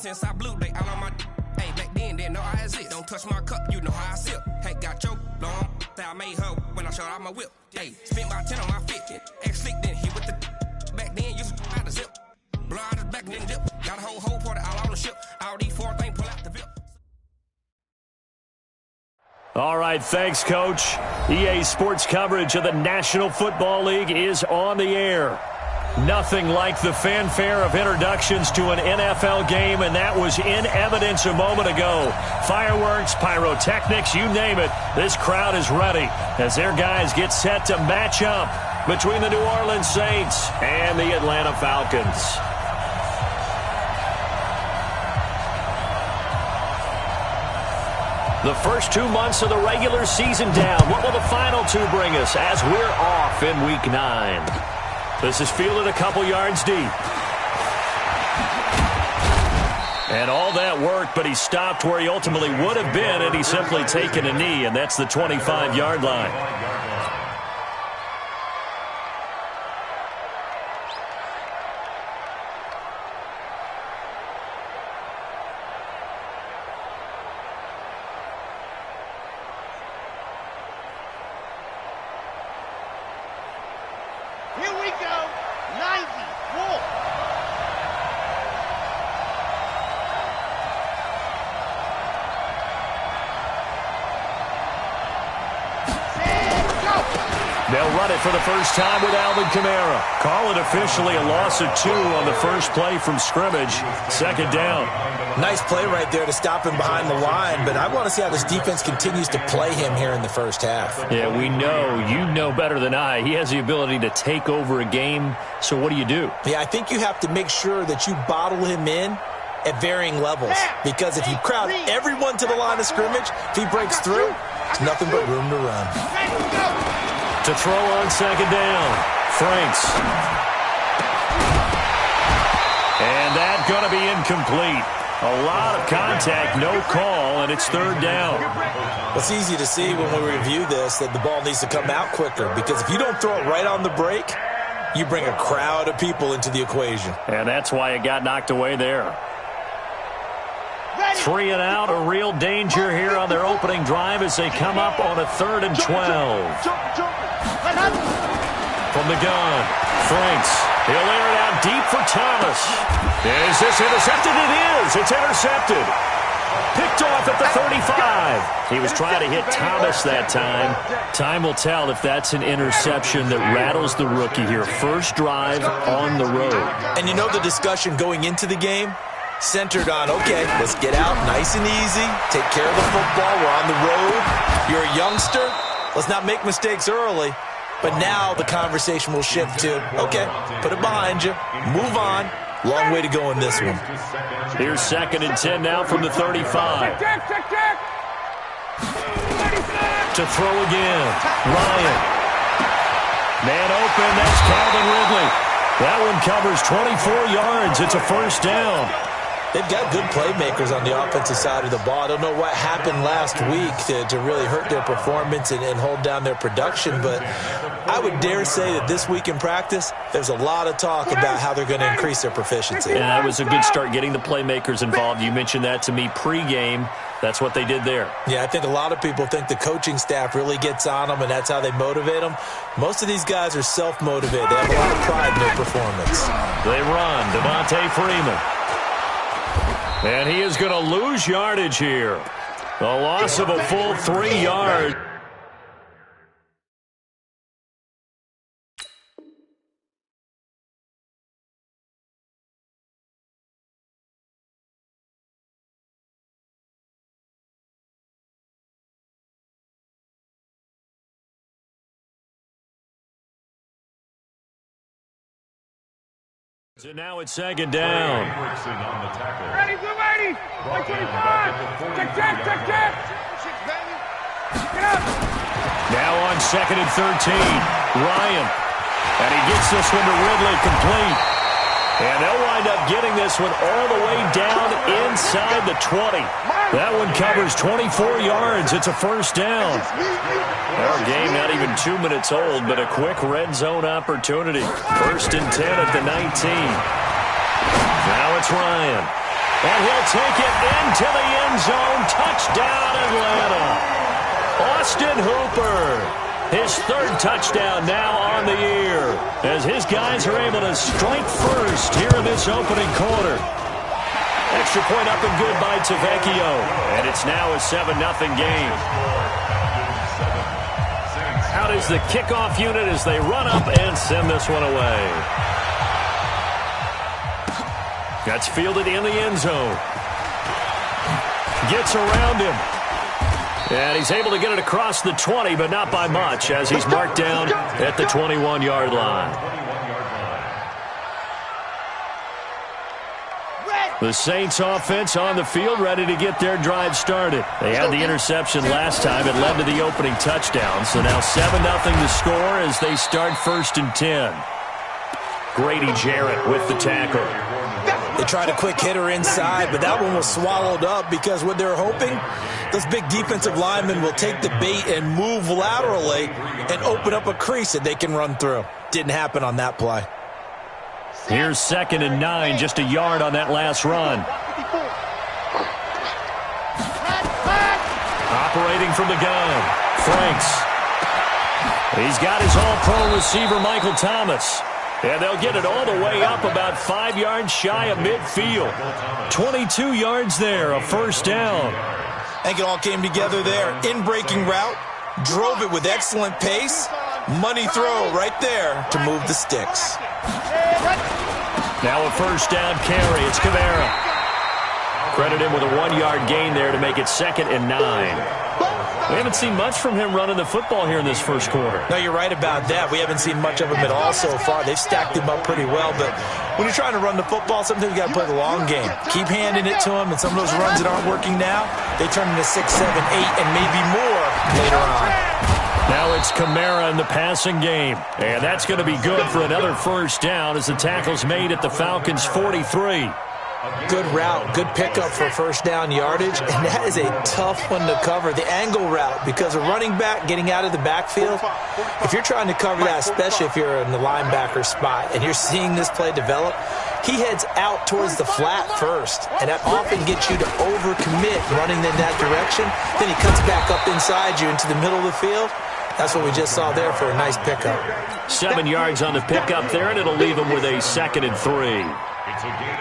since I blew, they all on my hey, back then, didn't know I exist. Don't touch my cup, you know how I sip. Hey, got your long, that I made her when I showed out my whip. Hey, spent about 10 on my fit. Ex-slick, then hit with the back then, used to out the zip. Blow out his back, then dip. Got a whole party all on the ship. All these four things, pull out the VIP. All right, thanks, Coach. EA Sports coverage of the National Football League is on the air. Nothing like the fanfare of introductions to an NFL game, and that was in evidence a moment ago. Fireworks, pyrotechnics, you name it. This crowd is ready as their guys get set to match up between the New Orleans Saints and the Atlanta Falcons. The first 2 months of the regular season down. What will the final two bring us as we're off in Week 9? This is fielded a couple yards deep. And all that work, but he stopped where he ultimately would have been, and he's simply taken a knee, and that's the 25-yard line. They'll run it for the first time with Alvin Kamara. Call it officially a loss of 2 on the first play from scrimmage. Second down. Nice play right there to stop him behind the line, but I want to see how this defense continues to play him here in the first half. Yeah, we know. You know better than I. He has the ability to take over a game, so what do you do? Yeah, I think you have to make sure that you bottle him in at varying levels, because if you crowd everyone to the line of scrimmage, if he breaks through, there's nothing but room to run. To throw on second down, Franks. And that's going to be incomplete. A lot of contact, no call, and it's third down. Well, it's easy to see when we review this that the ball needs to come out quicker, because if you don't throw it right on the break, you bring a crowd of people into the equation. And that's why it got knocked away there. 3 and out, a real danger here on their opening drive as they come up on a 3rd and 12. From the gun, Franks. He'll air it out deep for Thomas. Is this intercepted? It is. It's intercepted. Picked off at the 35. He was trying to hit Thomas that time. Time will tell if that's an interception that rattles the rookie here. First drive on the road. And you know the discussion going into the game? Centered on, okay, let's get out nice and easy, take care of the football, we're on the road, you're a youngster, let's not make mistakes early. But now the conversation will shift to, okay, put it behind you, move on, long way to go in this one. Here's 2nd and 10 now from the 35. To throw again, Ryan. Man open, that's Calvin Ridley. That one covers 24 yards, it's a first down. They've got good playmakers on the offensive side of the ball. I don't know what happened last week to really hurt their performance and hold down their production, but I would dare say that this week in practice, there's a lot of talk about how they're going to increase their proficiency. And that was a good start getting the playmakers involved. You mentioned that to me pregame. That's what they did there. Yeah, I think a lot of people think the coaching staff really gets on them, and that's how they motivate them. Most of these guys are self-motivated. They have a lot of pride in their performance. They run. Devontae Freeman. And he is going to lose yardage here. A loss of a full 3 yards. So now it's 2nd down. Ready, blue 80. 125. Check. Get up. Now on 2nd and 13. Ryan. And he gets this one to Ridley complete. And they'll wind up getting this one all the way down inside the 20. That one covers 24 yards. It's a first down. Our game not even 2 minutes old, but a quick red zone opportunity. 1st and 10 at the 19. Now it's Ryan. And he'll take it into the end zone. Touchdown, Atlanta. Austin Hooper. His third touchdown now on the year as his guys are able to strike first here in this opening quarter. Extra point up and good by Hsufengchengy. And it's now a 7-0 game. Out is the kickoff unit as they run up and send this one away. That's fielded in the end zone. Gets around him. And he's able to get it across the 20, but not by much, as he's marked down at the 21-yard line. The Saints offense on the field, ready to get their drive started. They had the interception last time. It led to the opening touchdown. So now 7-0 to score as they start 1st and 10. Grady Jarrett with the tackle. They tried a quick hitter inside, but that one was swallowed up because what they're hoping, those big defensive linemen will take the bait and move laterally and open up a crease that they can run through. Didn't happen on that play. Here's 2nd and 9, just a yard on that last run. Operating from the gun, Franks. He's got his all-pro receiver, Michael Thomas. And they'll get it all the way up about 5 yards shy of midfield. 22 yards there, a 1st down. I think it all came together there. In-breaking route, drove it with excellent pace. Money throw right there to move the sticks. Now a 1st down carry. It's Kamara. Credit him with a 1-yard gain there to make it 2nd and 9. We haven't seen much from him running the football here in this first quarter. No, you're right about that. We haven't seen much of him at all so far. They've stacked him up pretty well, but when you're trying to run the football, sometimes you got to play the long game. Keep handing it to him, and some of those runs that aren't working now, they turn into 6, 7, 8, and maybe more later on. Now it's Kamara in the passing game, and that's going to be good for another 1st down as the tackle's made at the Falcons' 43. Good route, good pickup for 1st down yardage, and that is a tough one to cover, the angle route, because a running back getting out of the backfield, if you're trying to cover that, especially if you're in the linebacker spot and you're seeing this play develop, he heads out towards the flat first, and that often gets you to overcommit running in that direction. Then he cuts back up inside you into the middle of the field. That's what we just saw there for a nice pickup. 7 yards on the pickup there, and it'll leave him with a 2nd and 3.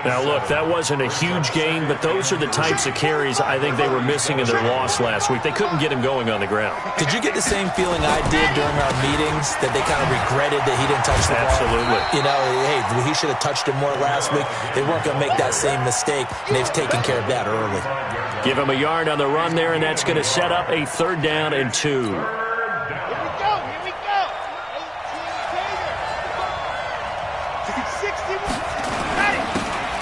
Now, look, that wasn't a huge gain, but those are the types of carries I think they were missing in their loss last week. They couldn't get him going on the ground. Did you get the same feeling I did during our meetings, that they kind of regretted that he didn't touch the ball? Absolutely. You know, hey, he should have touched it more last week. They weren't going to make that same mistake, and they've taken care of that early. Give him a yard on the run there, and that's going to set up a 3rd down and 2.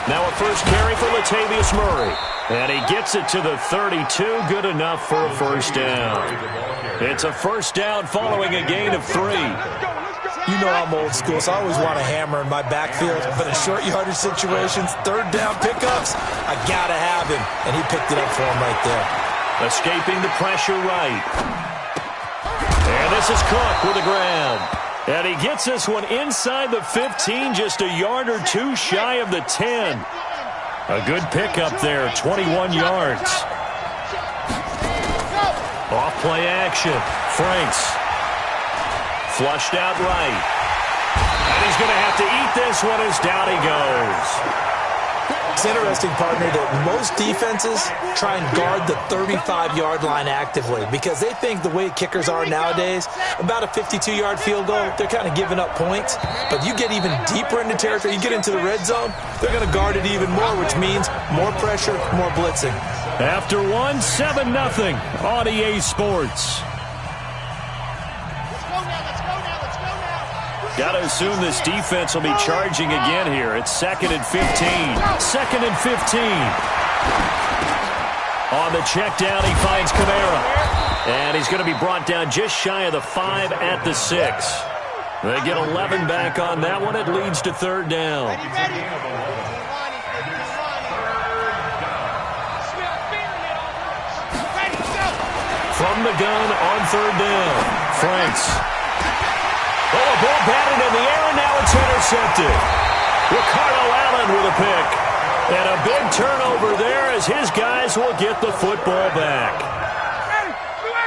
Now a 1st carry for Latavius Murray. And he gets it to the 32. Good enough for a 1st down. It's a 1st down following a gain of 3. You know I'm old school, so I always want to hammer in my backfield. But in short yardage situations, 3rd down pickups, I got to have him. And he picked it up for him right there. Escaping the pressure right. And this is Cook with the grab. And he gets this one inside the 15, just a yard or 2 shy of the 10. A good pickup there, 21 yards. Off-play action. Franks. Flushed out right. And he's going to have to eat this one as down he goes. It's interesting, partner, that most defenses try and guard the 35-yard line actively because they think the way kickers are nowadays, about a 52-yard field goal, they're kind of giving up points. But you get even deeper into territory, you get into the red zone, they're going to guard it even more, which means more pressure, more blitzing. After 7-0 on EA Sports. Got to assume this defense will be charging again here. It's 2nd and 15. 2nd and 15. On the check down, he finds Kamara. And he's going to be brought down just shy of the 5 at the 6. They get 11 back on that one. It leads to 3rd down. From the gun on 3rd down. Franks. Oh, a ball batted in the air, and now it's intercepted. Ricardo Allen with a pick. And a big turnover there as his guys will get the football back.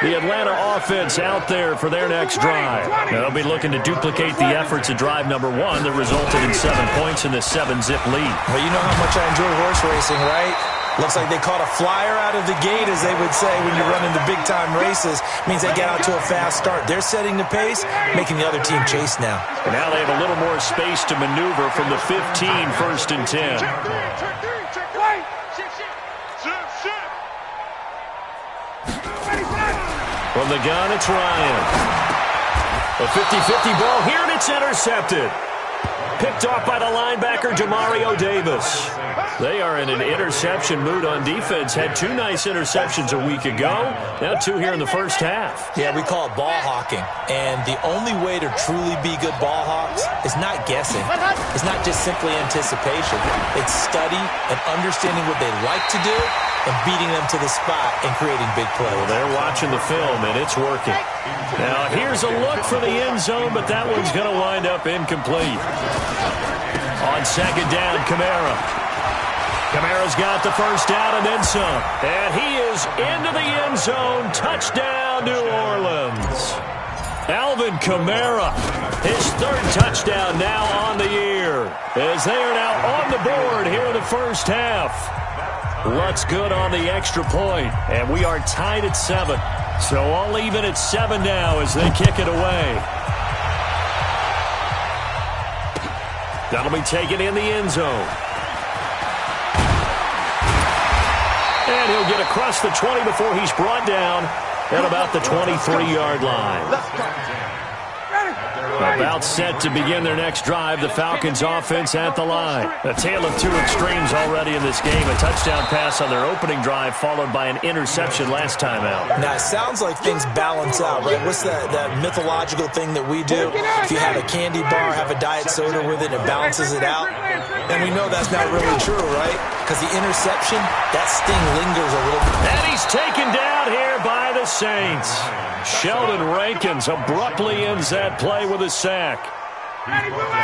The Atlanta offense out there for their next drive. They'll be looking to duplicate the efforts of drive number 1 that resulted in 7 points in the 7-zip lead. Well, you know how much I enjoy horse racing, right? Looks like they caught a flyer out of the gate, as they would say, when you're running the big-time races. Means they get out to a fast start. They're setting the pace, making the other team chase now. And now they have a little more space to maneuver from the 15, 1st and 10. From the gun, it's Ryan. A 50-50 ball here, and it's intercepted. Picked off by the linebacker, Demario Davis. They are in an interception mood on defense. Had 2 nice interceptions a week ago. Now 2 here in the first half. Yeah, we call it ball hawking. And the only way to truly be good ball hawks is not guessing. It's not just simply anticipation. It's study and understanding what they like to do and beating them to the spot and creating big plays. Well, they're watching the film, and it's working. Now, here's a look for the end zone, but that one's going to wind up incomplete. On 2nd down, Kamara. Kamara's got the first down and then some. And he is into the end zone. Touchdown, New Orleans. Alvin Kamara, his 3rd touchdown now on the year, as they are now on the board here in the first half. Looks good on the extra point, and we are tied at 7. So all even at 7 now as they kick it away. That'll be taken in the end zone. And he'll get across the 20 before he's brought down at about the 23-yard line. About set to begin their next drive, the Falcons offense at the line. A tale of 2 extremes already in this game. A touchdown pass on their opening drive followed by an interception last time out. Now, it sounds like things balance out, right? What's that mythological thing that we do? If you have a candy bar, have a diet soda with it, it balances it out. And we know that's not really true, right? Because the interception, that sting lingers a little bit. And he's taken down here by the Saints. Sheldon Rankins abruptly ends that play with a sack.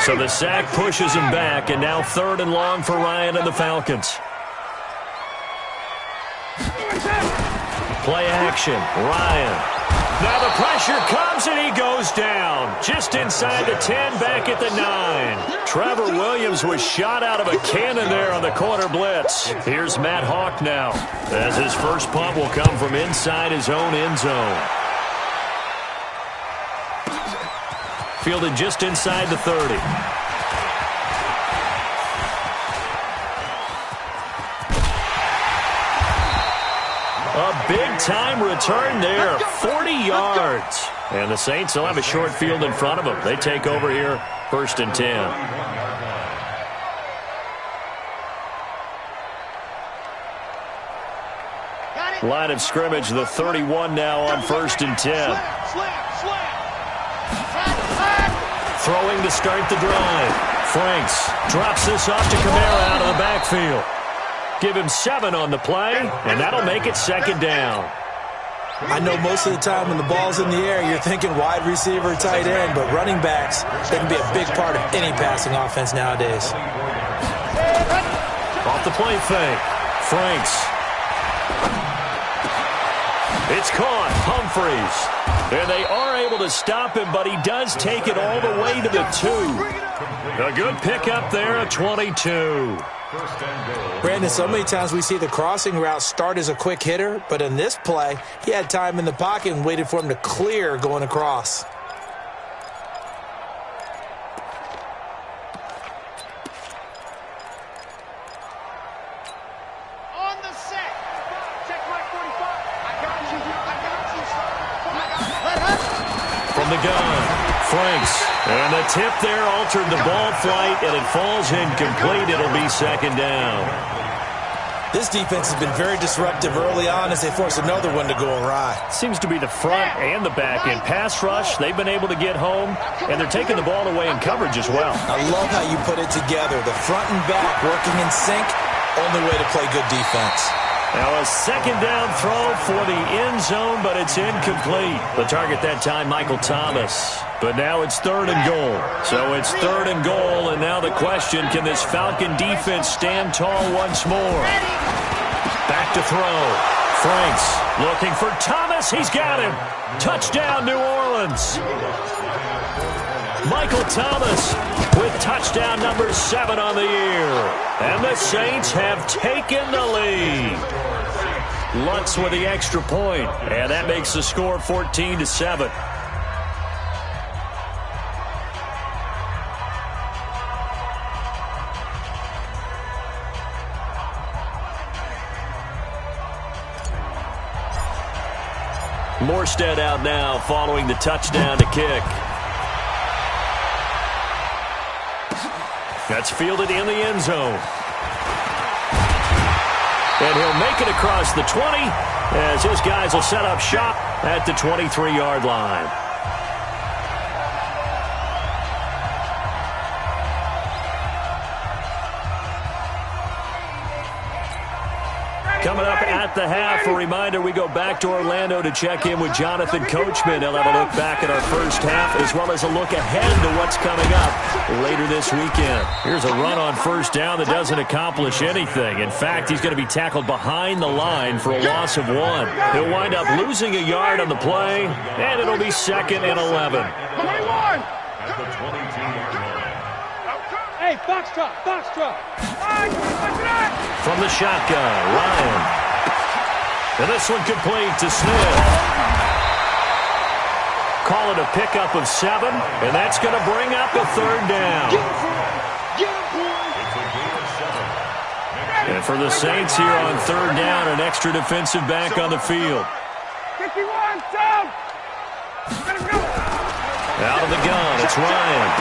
So the sack pushes him back, and now 3rd and long for Ryan and the Falcons. Play action, Ryan. Now the pressure comes, and he goes down. Just inside the 10, back at the 9. Trevor Williams was shot out of a cannon there on the corner blitz. Here's Matt Hawk now, as his first punt will come from inside his own end zone. Fielded just inside the 30. A big-time return there, 40 yards. And the Saints will have a short field in front of them. They take over here, 1st and 10. Line of scrimmage, the 31 now on 1st and 10. Throwing to start the drive. Franks drops this off to Kamara out of the backfield. Give him 7 on the play, and that'll make it 2nd down. I know most of the time when the ball's in the air, you're thinking wide receiver, tight end, but running backs, they can be a big part of any passing offense nowadays. Off the play fake. Franks. It's caught. Humphreys. And they are able to stop him, but he does take it all the way to the 2. A good pickup there at 22. Brandon, so many times we see the crossing route start as a quick hitter, but in this play, he had time in the pocket and waited for him to clear going across. On the set. Check my 45. I got you. From the gun, Franks. And the tip there altered the ball flight, and it falls incomplete. It'll be 2nd down. This defense has been very disruptive early on as they force another one to go awry. Seems to be the front and the back end. Pass rush, they've been able to get home, and they're taking the ball away in coverage as well. I love how you put it together. The front and back working in sync, only way to play good defense. Now a 2nd down throw for the end zone, but it's incomplete. The target that time, Michael Thomas. But now it's 3rd and goal. So it's 3rd and goal, and now the question, can this Falcon defense stand tall once more? Back to throw. Franks looking for Thomas. He's got him. Touchdown, New Orleans. Michael Thomas with touchdown number 7 on the year. And the Saints have taken the lead. Lutz with the extra point, and that makes the score 14-7. Morstead out now following the touchdown to kick. That's fielded in the end zone. And he'll make it across the 20 as his guys will set up shop at the 23-yard line. Coming up at the half, a reminder, we go back to Orlando to check in with Jonathan Coachman. He'll have a look back at our first half as well as a look ahead to what's coming up later this weekend. Here's a run on first down that doesn't accomplish anything. In fact, he's going to be tackled behind the line for a loss of 1. He'll wind up losing a yard on the play, and it'll be 2nd and 11. Hey, box truck, box truck. From the shotgun, Ryan. And this one complete to Smith. Call it a pickup of 7, and that's going to bring up a 3rd down. And for the Saints here on 3rd down, an extra defensive back on the field. 51, down. Out of the gun, it's Ryan.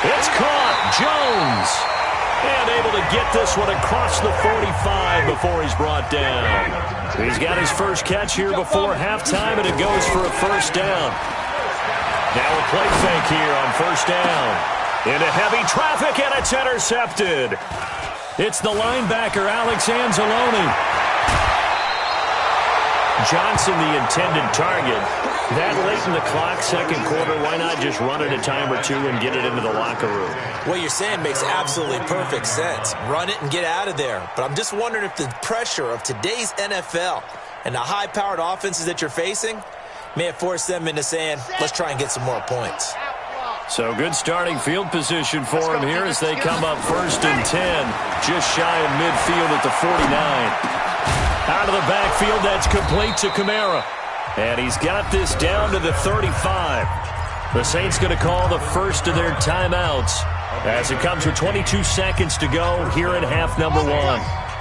It's caught, Jones. And able to get this one across the 45 before he's brought down. He's got his first catch here before halftime, and it goes for a 1st down. Now a play fake here on 1st down. Into heavy traffic, and it's intercepted. It's the linebacker, Alex Anzalone. Johnson, the intended target. That late in the clock, 2nd quarter, why not just run it a time or 2 and get it into the locker room? What you're saying makes absolutely perfect sense. Run it and get out of there. But I'm just wondering if the pressure of today's NFL and the high-powered offenses that you're facing may have forced them into saying, let's try and get some more points. So good starting field position for him here as they come up 1st and 10, just shy of midfield at the 49. Out of the backfield, that's complete to Kamara. And he's got this down to the 35. The Saints going to call the first of their timeouts as it comes with 22 seconds to go here in half number 1.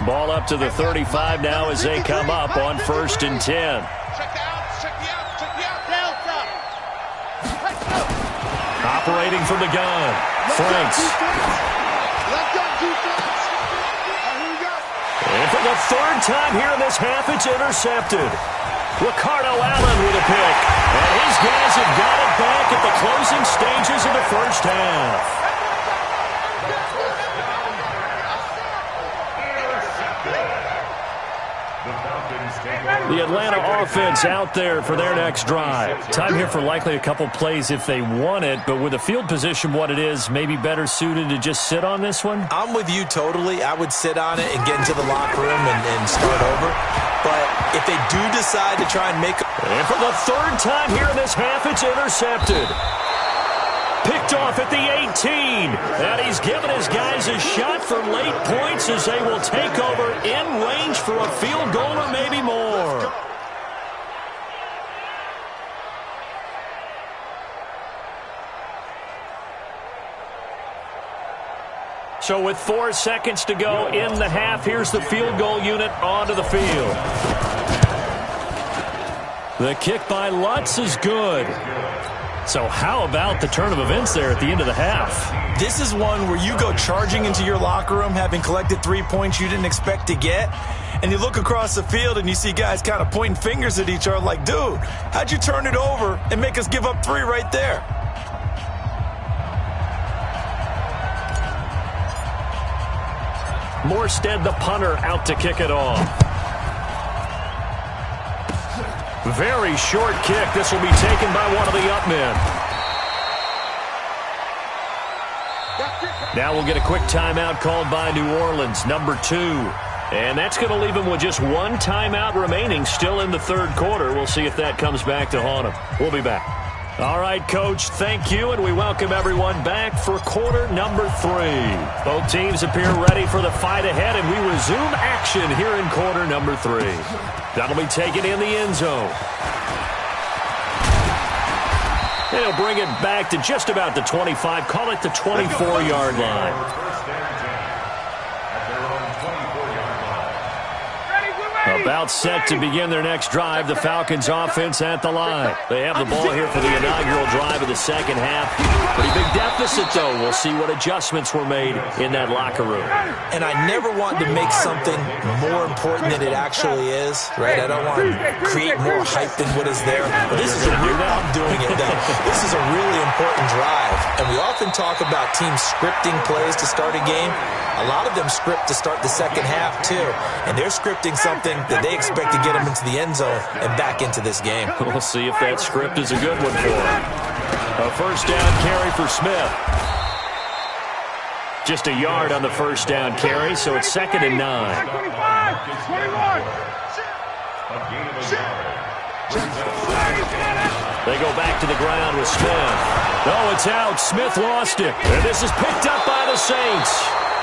Ball up to the 35 now as they come up on 1st and 10. Operating from the gun, Franks. And for the 3rd time here in this half, it's intercepted. Ricardo Allen with a pick. And his guys have got it back at the closing stages of the 1st half. The Atlanta offense out there for their next drive. Time here for likely a couple plays if they want it, but with the field position what it is, maybe better suited to just sit on this one? I'm with you totally. I would sit on it and get into the locker room and start over. But if they do decide to try and make... And for the 3rd time here in this half, it's intercepted. Picked off at the 18. And he's given his guys a shot for late points as they will take over in range for a field goal or maybe more. So with 4 seconds to go in the half, here's the field goal unit onto the field. The kick by Lutz is good. So how about the turn of events there at the end of the half? This is one where you go charging into your locker room having collected 3 points you didn't expect to get, and you look across the field and you see guys kind of pointing fingers at each other like, dude, how'd you turn it over and make us give up 3 right there? Morstead, the punter, out to kick it off. Very short kick. This will be taken by one of the up men. Now we'll get a quick timeout called by New Orleans, number 2. And that's going to leave them with just one timeout remaining still in the third quarter. We'll see if that comes back to haunt them. We'll be back. All right, Coach, thank you, and we welcome everyone back for quarter number 3. Both teams appear ready for the fight ahead, and we resume action here in quarter number 3. That'll be taken in the end zone. And he'll bring it back to just about the 25, call it the 24-yard line. About set to begin their next drive, the Falcons offense at the line. They have the ball here for the inaugural drive of the second half. Pretty big deficit, though. We'll see what adjustments were made in that locker room. And I never want to make something more important than it actually is, right? I don't want to create more hype than what is there. But this is I'm doing it, though. This is a really important drive. And we often talk about teams scripting plays to start a game. A lot of them script to start the second half, too. And they're scripting something that they expect to get them into the end zone and back into this game. We'll see if that script is a good one for them. A first down carry for Smith. Just a yard on the first down carry, so it's 2nd and 9. 21. They go back to the ground with Smith. Oh, it's out. Smith lost it. And this is picked up by the Saints.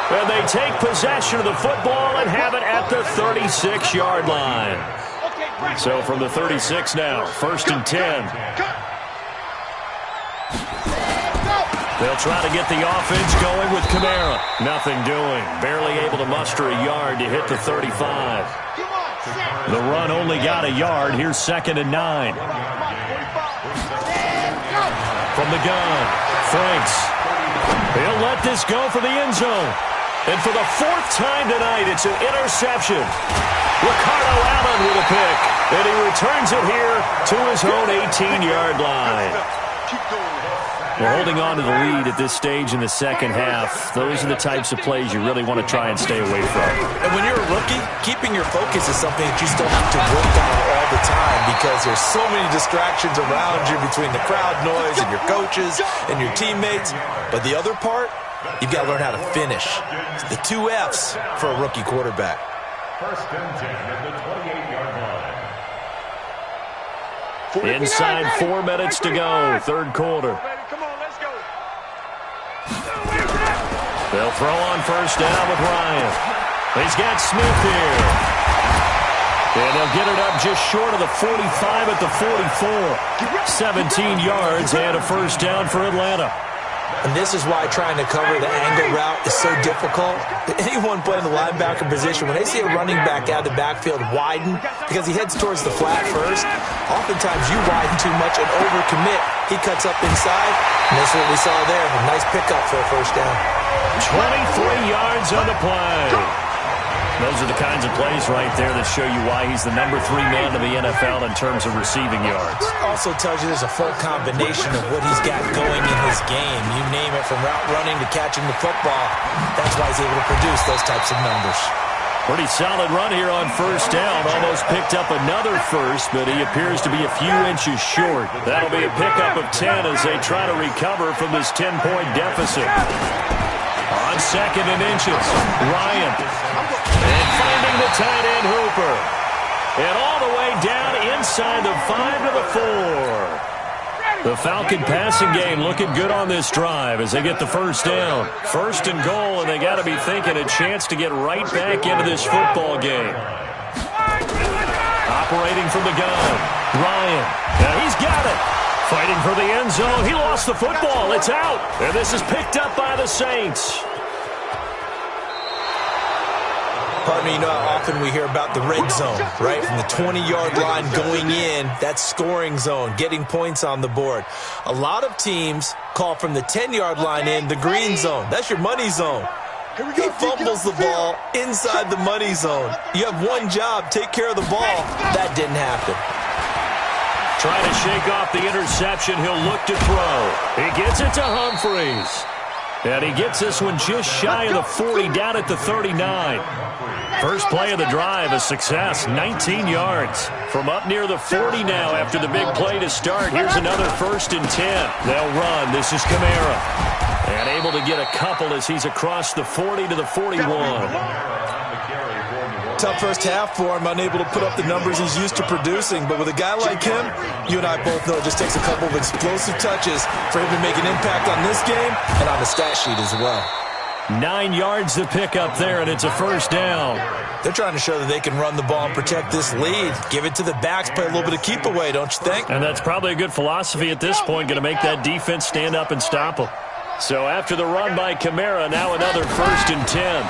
And they take possession of the football and have it at the 36-yard line. So from the 36 now, 1st and 10. They'll try to get the offense going with Kamara. Nothing doing. Barely able to muster a yard to hit the 35. The run only got a yard. Here's 2nd and 9. From the gun, Franks. He'll let this go for the end zone. And for the 4th time tonight, it's an interception. Ricardo Allen with a pick. And he returns it here to his own 18-yard line. We're holding on to the lead at this stage in the second half. Those are the types of plays you really want to try and stay away from. And when you're a rookie, keeping your focus is something that you still have to work on all the time because there's so many distractions around you between the crowd noise and your coaches and your teammates. But the other part, you've got to learn how to finish. It's the 2 F's for a rookie quarterback. 1st and 10 at the 28-yard line. Inside 4 minutes to go, third quarter. They'll throw on first down with Ryan. He's got Smith here. And they'll get it up just short of the 45 at the 44. 17 yards and a first down for Atlanta. And this is why trying to cover the angle route is so difficult. Anyone playing the linebacker position, when they see a running back out of the backfield widen because he heads towards the flat first, oftentimes you widen too much and overcommit. He cuts up inside, and that's what we saw there. A nice pickup for a first down. 23 yards on the play. Those are the kinds of plays right there that show you why he's the number 3 man of the NFL in terms of receiving yards. Also tells you there's a full combination of what he's got going in his game. You name it, from route running to catching the football. That's why he's able to produce those types of numbers. Pretty solid run here on first down. Almost picked up another first, but he appears to be a few inches short. That'll be a pickup of 10 as they try to recover from this 10-point deficit. On 2nd and inches, Ryan. And finding the tight end, Hooper. And all the way down inside the 5 to the 4. The Falcon passing game looking good on this drive as they get the first down. 1st and goal, and they got to be thinking a chance to get right back into this football game. Operating from the gun, Ryan. Now he's got it. Fighting for the end zone. He lost the football. It's out. And this is picked up by the Saints. Pardon me, you know how often we hear about the red zone, right? From the 20-yard line going in, that scoring zone, getting points on the board. A lot of teams call from the 10-yard line in the green zone. That's your money zone. He fumbles the ball inside the money zone. You have one job, take care of the ball. That didn't happen. Trying to shake off the interception. He'll look to throw. He gets it to Humphries. And he gets this one just shy of the 40, down at the 39. First play of the drive, a success, 19 yards. From up near the 40 now after the big play to start. Here's another 1st and 10. They'll run. This is Kamara. And able to get a couple as he's across the 40 to the 41. Tough first half for him, unable to put up the numbers he's used to producing. But with a guy like him, you and I both know it just takes a couple of explosive touches for him to make an impact on this game and on the stat sheet as well. 9 yards to pick up there, and it's a 1st down. They're trying to show that they can run the ball and protect this lead. Give it to the backs, play a little bit of keep away, don't you think? And that's probably a good philosophy at this point, going to make that defense stand up and stop them. So after the run by Kamara, now another 1st and 10.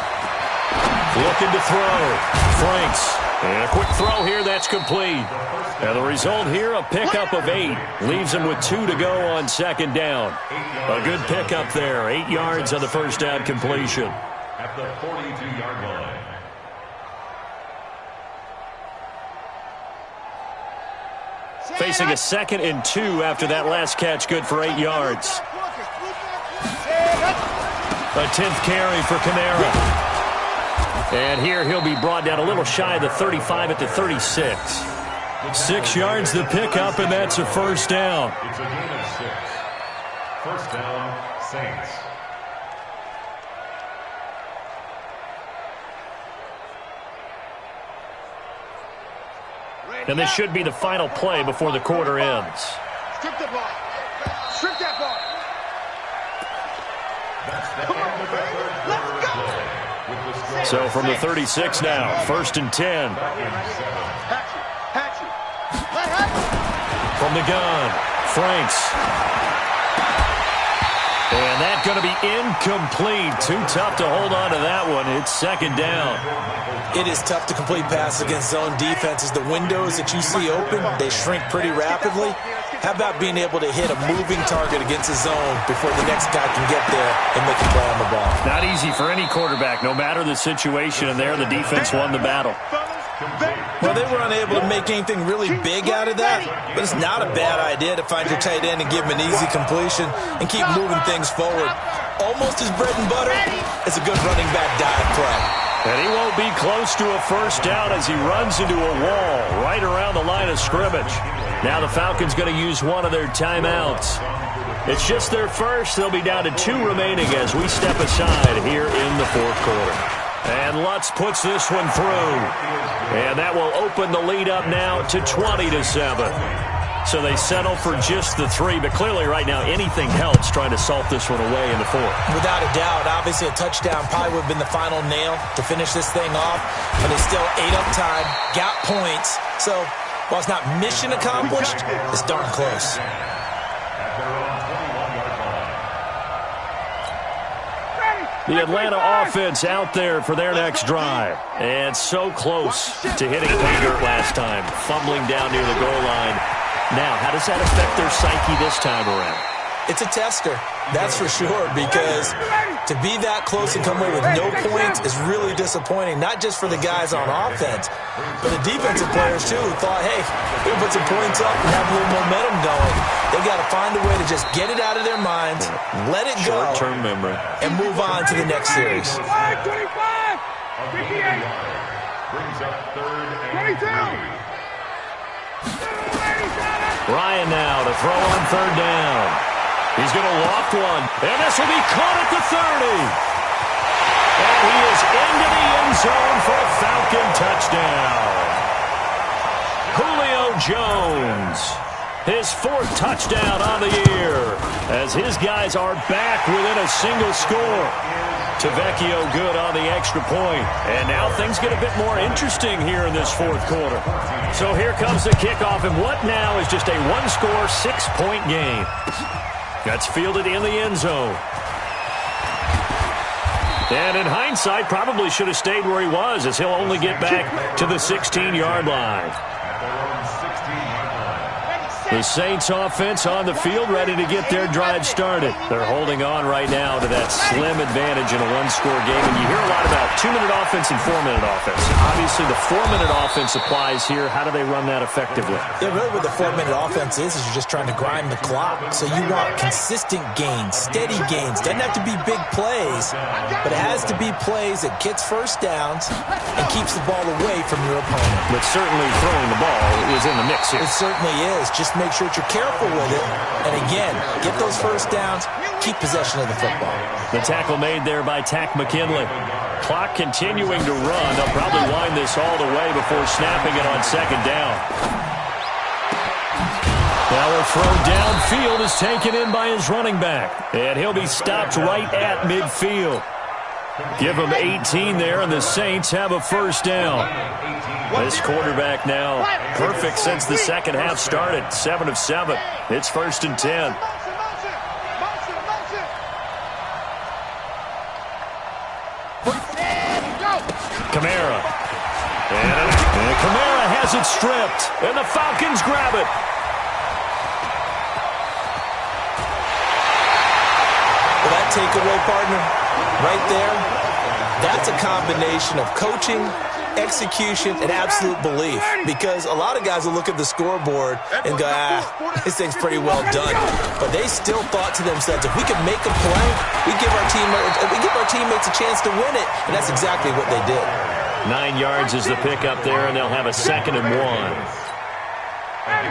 Looking to throw. Franks. And a quick throw here, that's complete. And the result here, a pickup of 8. Leaves him with 2 to go on 2nd down. A good pickup there. 8 yards on the 1st down completion. At the 42-yard line. Facing a 2nd and 2 after that last catch, good for 8 yards. A 10th carry for Kamara. And here he'll be brought down a little shy of the 35 at the 36. 6 yards to pick up, and that's a 1st down. It's a gain of 6. 1st down, Saints. And this should be the final play before the quarter ends. Strip the ball. Strip that ball. Come on, baby. Let's go. So from the 36 now, 1st and 10. From the gun, Franks. And that's going to be incomplete. Too tough to hold on to that one. It's 2nd down. It is tough to complete passes against zone defenses. The windows that you see open, they shrink pretty rapidly. How about being able to hit a moving target against a zone before the next guy can get there and make a play on the ball? Not easy for any quarterback, no matter the situation, and there the defense won the battle. Well, they were unable to make anything really big out of that, but it's not a bad idea to find your tight end and give him an easy completion and keep moving things forward. Almost his bread and butter. It's a good running back dive play. And he won't be close to a 1st down as he runs into a wall right around the line of scrimmage. Now the Falcons going to use one of their timeouts. It's just their first. They'll be down to 2 remaining as we step aside here in the 4th quarter. And Lutz puts this one through. And that will open the lead up now to 20-7. So they settle for just the 3, but clearly right now anything helps trying to salt this one away in the 4th. Without a doubt, obviously a touchdown probably would have been the final nail to finish this thing off, but they still ate up time, got points. So while it's not mission accomplished, it's darn close. The Atlanta offense out there for their next drive. And so close to hitting pay dirt last time, fumbling down near the goal line. Now, how does that affect their psyche this time around? It's a tester, that's for sure, because to be that close and come away with no points is really disappointing, not just for the guys on offense, but the defensive players, too, who thought, hey, we'll put some points up and have a little momentum going. They got to find a way to just get it out of their minds, let it go, short-term memory, and move on to the next series. 25, 58. Brings up 3rd and 3. Ryan now to throw on 3rd down. He's going to loft one, and this will be caught at the 30. And he is into the end zone for a Falcon touchdown. Julio Jones, his 4th touchdown on the year, as his guys are back within a single score. Tavecchio good on the extra point. And now things get a bit more interesting here in this 4th quarter. So here comes the kickoff, and what now is just a 1-score, 6-point game. That's fielded in the end zone. And in hindsight, probably should have stayed where he was, as he'll only get back to the 16-yard line. The Saints offense on the field, ready to get their drive started. They're holding on right now to that slim advantage in a one-score game. And you hear a lot about 2-minute offense and 4-minute offense. Obviously, the 4-minute offense applies here. How do they run that effectively? Yeah, really what the 4-minute offense is you're just trying to grind the clock. So you want consistent gains, steady gains. Doesn't have to be big plays, but it has to be plays that gets first downs and keeps the ball away from your opponent. But certainly throwing the ball is in the mix here. It certainly is. Just make sure that you're careful with it. And again, get those first downs, keep possession of the football. The tackle made there by Tack McKinley. Clock continuing to run. They'll probably wind this all the way before snapping it on second down. Now a throw downfield is taken in by his running back. And he'll be stopped right at midfield. Give him 18 there, and the Saints have a first down. This quarterback now perfect since the second half started. 7 of 7. It's 1st and 10. Kamara. And Kamara has it stripped. And the Falcons grab it. Well, that takeaway, partner, right there, that's a combination of coaching, execution, and absolute belief. Because a lot of guys will look at the scoreboard and go, this thing's pretty well done. But they still thought to themselves, if we could make a play, we give our teammates a chance to win it. And that's exactly what they did. 9 yards is the pickup there, and they'll have a 2nd and 1.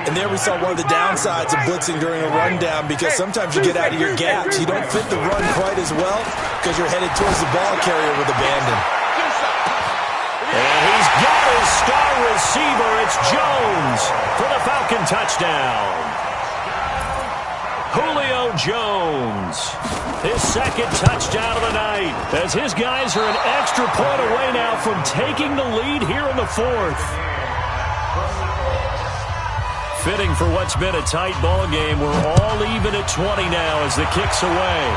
And there we saw one of the downsides of blitzing during a rundown, because sometimes you get out of your gaps. You don't fit the run quite as well because you're headed towards the ball carrier with abandon. And he's got his star receiver. It's Jones for the Falcon touchdown. Julio Jones, his 2nd touchdown of the night, as his guys are an extra point away now from taking the lead here in the 4th. Fitting for what's been a tight ball game. We're all even at 20 now as the kick's away.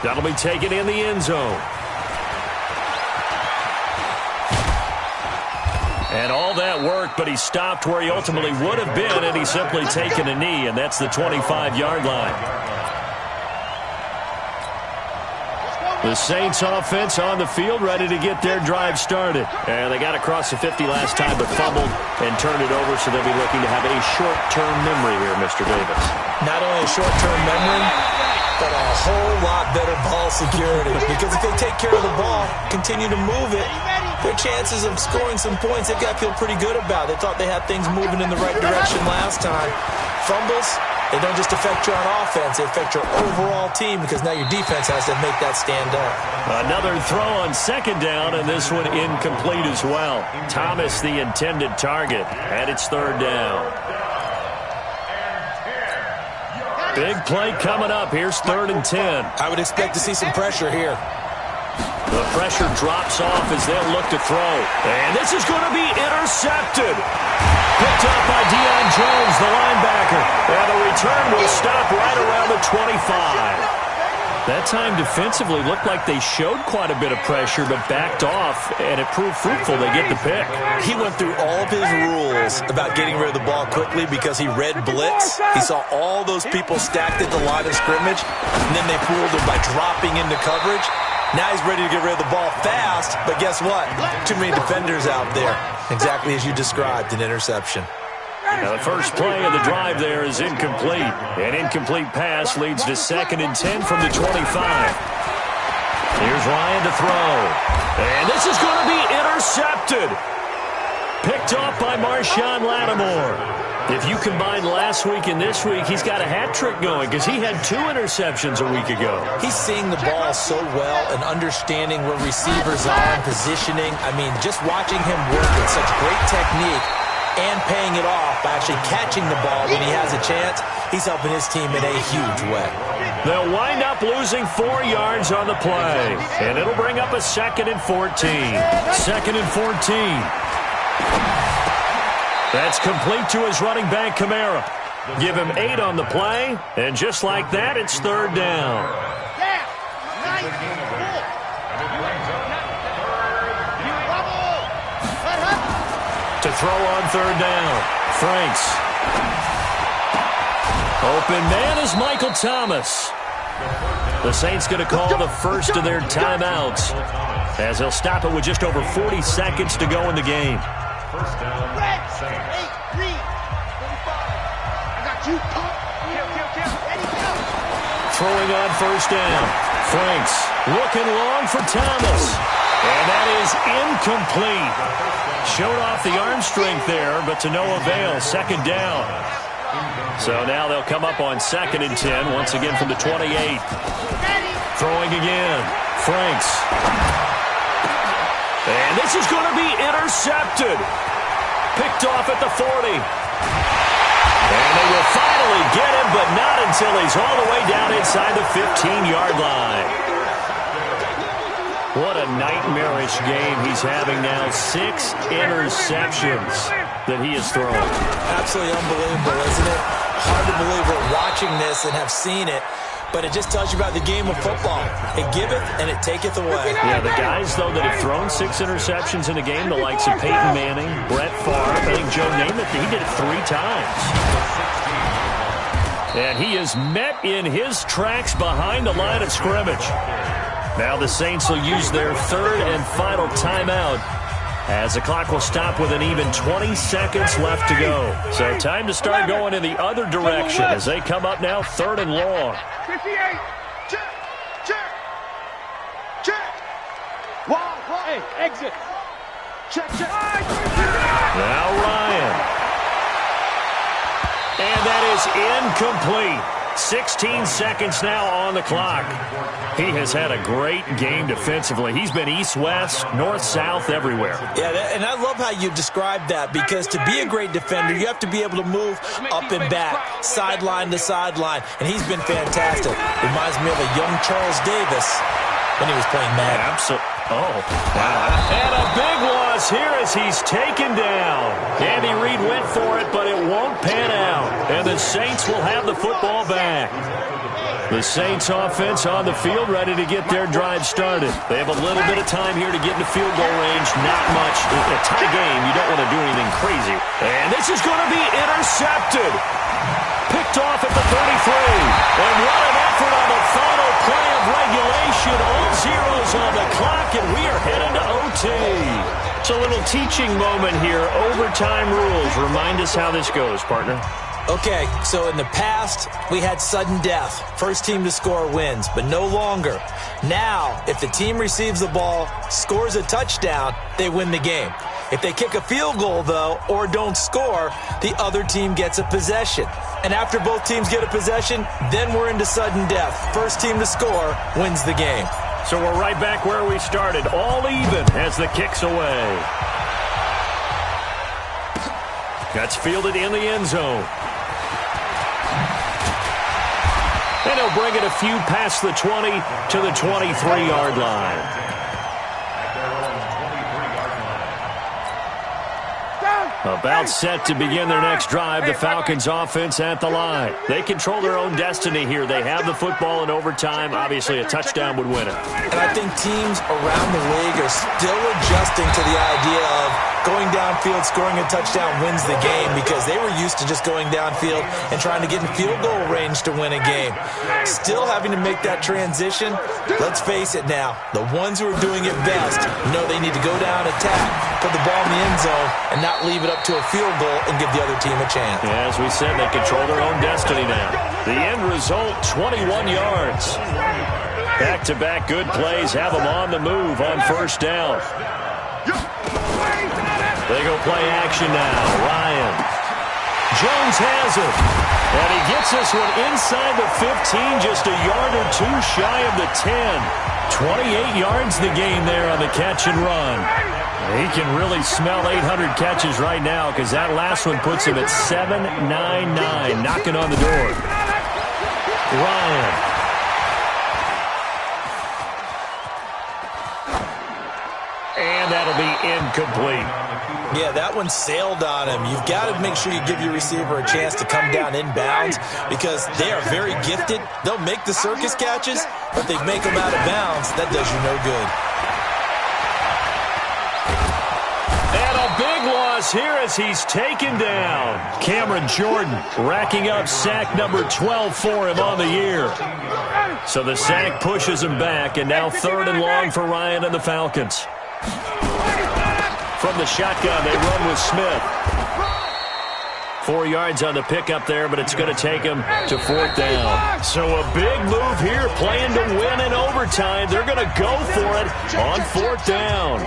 That'll be taken in the end zone. And all that work, but he stopped where he ultimately would have been, and he's simply taken a knee, and that's the 25-yard line. The Saints offense on the field, ready to get their drive started. And they got across the 50 last time, but fumbled and turned it over, so they'll be looking to have a short-term memory here, Mr. Davis. Not only a short-term memory, but a whole lot better ball security. Because if they take care of the ball, continue to move it, their chances of scoring some points, they've got to feel pretty good about. They thought they had things moving in the right direction last time. Fumbles, they don't just affect you on offense, they affect your overall team, because now your defense has to make that stand up. Another throw on second down, and this one incomplete as well. Thomas, the intended target, and it's 3rd down. Big play coming up. Here's 3rd and 10. I would expect to see some pressure here. The pressure drops off as they'll look to throw. And this is going to be intercepted. Picked up by Deion Jones, the linebacker. And the return will stop right around the 25. That time defensively looked like they showed quite a bit of pressure, but backed off, and it proved fruitful. They get the pick. He went through all of his rules about getting rid of the ball quickly because he read blitz. He saw all those people stacked at the line of scrimmage, and then they fooled him by dropping into coverage. Now he's ready to get rid of the ball fast, but guess what? Too many defenders out there. Exactly as you described, an interception. Now the first play of the drive there is incomplete. An incomplete pass leads to 2nd and 10 from the 25. Here's Ryan to throw. And this is going to be intercepted. Picked off by Marshawn Lattimore. If you combine last week and this week, he's got a hat trick going because he had 2 interceptions a week ago. He's seeing the ball so well and understanding where receivers are and positioning. I mean, just watching him work with such great technique and paying it off by actually catching the ball when he has a chance, he's helping his team in a huge way. They'll wind up losing 4 yards on the play, and it'll bring up a 2nd and 14. 2nd and 14. That's complete to his running back, Kamara. Give him 8 on the play, and just like that, it's 3rd down. To throw on 3rd down, Franks. Open man is Michael Thomas. The Saints going to call the first of their timeouts, as they'll stop it with just over 40 seconds to go in the game. First down, Saints. 8, 3, 45. I got you, pump. Kill. Ready, go. Throwing on first down. Franks looking long for Thomas. And that is incomplete. Showed off the arm strength there, but to no avail. Second down. So now they'll come up on 2nd and 10, once again from the 28. Throwing again. Franks. And this is going to be intercepted. Picked off at the 40. And they will finally get him, but not until he's all the way down inside the 15-yard line. What a nightmarish game he's having now. 6 interceptions that he has thrown. Absolutely unbelievable, isn't it? Hard to believe we're watching this and have seen it, but it just tells you about the game of football. It giveth and it taketh away. Yeah, the guys, though, that have thrown 6 interceptions in a game, the likes of Peyton Manning, Brett Favre, I think Joe Namath, he did it 3 times. And he is met in his tracks behind the line of scrimmage. Now the Saints will use their 3rd and final timeout, as the clock will stop with an even 20 seconds left to go. So time to start going in the other direction as they come up now 3rd and long. 58. Check. Wow. Hey, exit. Check. Now Ryan. And that is incomplete. 16 seconds now on the clock. He has had a great game defensively. He's been east-west, north-south, everywhere. Yeah, and I love how you described that, because to be a great defender, you have to be able to move up and back, sideline to sideline, and he's been fantastic. Reminds me of a young Charles Davis when he was playing Madden. Absolutely. Oh, wow. And a big loss here as he's taken down. Andy Reid went for it, but it won't pan out. And the Saints will have the football back. The Saints offense on the field, ready to get their drive started. They have a little bit of time here to get into field goal range. Not much. In a tie game, you don't want to do anything crazy. And this is going to be intercepted. Picked off at the 33. And what an effort on the final play of regulation. All zeros on the clock, and we are headed to OT. It's a little teaching moment here. Overtime rules. Remind us how this goes, partner. Okay, so in the past, we had sudden death. First team to score wins, but no longer. Now, if the team receives the ball, scores a touchdown, they win the game. If they kick a field goal, though, or don't score, the other team gets a possession. And after both teams get a possession, then we're into sudden death. First team to score wins the game. So we're right back where we started, all even as the kick's away. That's fielded in the end zone. And he'll bring it a few past the 20 to the 23-yard line. About set to begin their next drive, the Falcons offense at the line. They control their own destiny here. They have the football in overtime. Obviously, a touchdown would win it. And I think teams around the league are still adjusting to the idea of going downfield, scoring a touchdown wins the game, because they were used to just going downfield and trying to get in field goal range to win a game. Still having to make that transition. Let's face it now, the ones who are doing it best know they need to go down, attack, put the ball in the end zone, and not leave it up to a field goal and give the other team a chance. Yeah, as we said, they control their own destiny now. The end result, 21 yards. Back-to-back good plays have them on the move on first down. They go play action now. Ryan. Jones has it. And he gets this one inside the 15, just a yard or two shy of the 10. 28 yards the game there on the catch and run. He can really smell 800 catches right now, because that last one puts him at 799, knocking on the door. Ryan. And that'll be incomplete. Yeah, that one sailed on him. You've got to make sure you give your receiver a chance to come down inbounds, because they are very gifted. They'll make the circus catches, but they make them out of bounds. That does you no good. And a big loss loss here as he's taken down. Cameron Jordan racking up sack number 12 for him on the year. So the sack pushes him back, and now 3rd and long for Ryan and the Falcons. From the shotgun, they run with Smith. 4 yards on the pickup there, but it's going to take him to 4th down. So a big move here, playing to win in overtime. They're going to go for it on 4th down.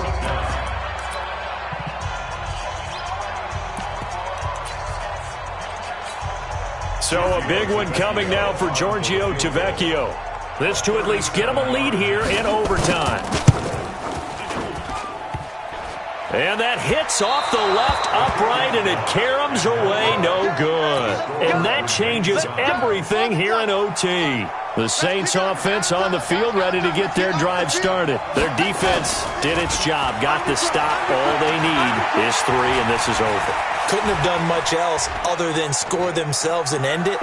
So a big one coming now for Giorgio Tavecchio. This to at least get him a lead here in overtime. And that hits off the left upright, and it caroms away, no good. And that changes everything here in OT. The Saints offense on the field, ready to get their drive started. Their defense did its job, got the stop. All they need is 3, and this is over. Couldn't have done much else other than score themselves and end it.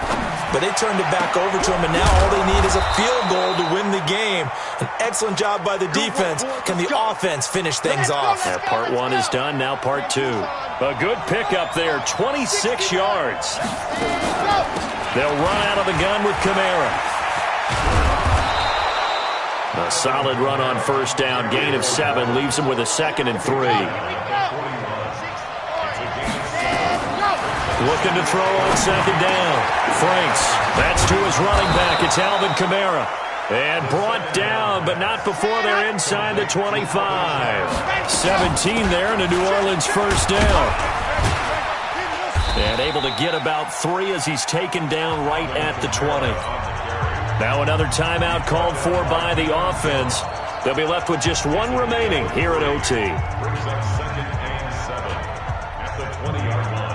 But they turned it back over to them, and now all they need is a field goal to win the game. An excellent job by the defense. Can the offense finish things off? Yeah, part 1 is done, now part 2. A good pickup there, 26 yards. They'll run out of the gun with Kamara. A solid run on 1st down, gain of 7, leaves them with a 2nd and 3. Looking to throw on 2nd down. Franks, that's to his running back. It's Alvin Kamara. And brought down, but not before they're inside the 25. 17 there, and a New Orleans 1st down. And able to get about 3 as he's taken down right at the 20. Now another timeout called for by the offense. They'll be left with just 1 remaining here at OT. Brings up 2nd and 7 at the 20-yard line.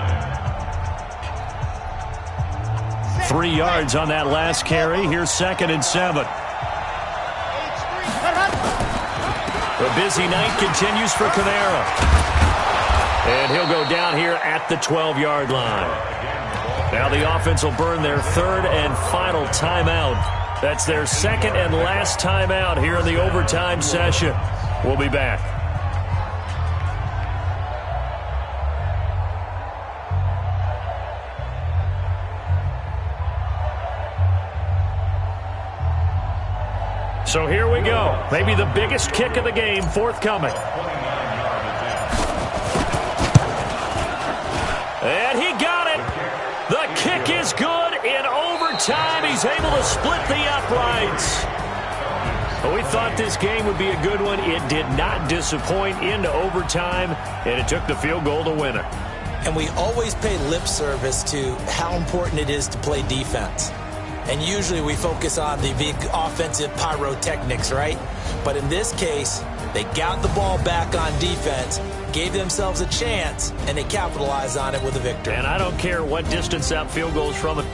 3 yards on that last carry. Here's 2nd and 7. The busy night continues for Kamara. And he'll go down here at the 12-yard line. Now the offense will burn their 3rd and final timeout. That's their 2nd and last timeout here in the overtime session. We'll be back. So here we go. Maybe the biggest kick of the game forthcoming. And he got it. The kick is good in overtime. He's able to split the uprights. We thought this game would be a good one. It did not disappoint into overtime, and it took the field goal to win it. And we always pay lip service to how important it is to play defense. And usually we focus on the big offensive pyrotechnics, right? But in this case, they got the ball back on defense, gave themselves a chance, and they capitalized on it with a victory. And I don't care what distance that field goes from it.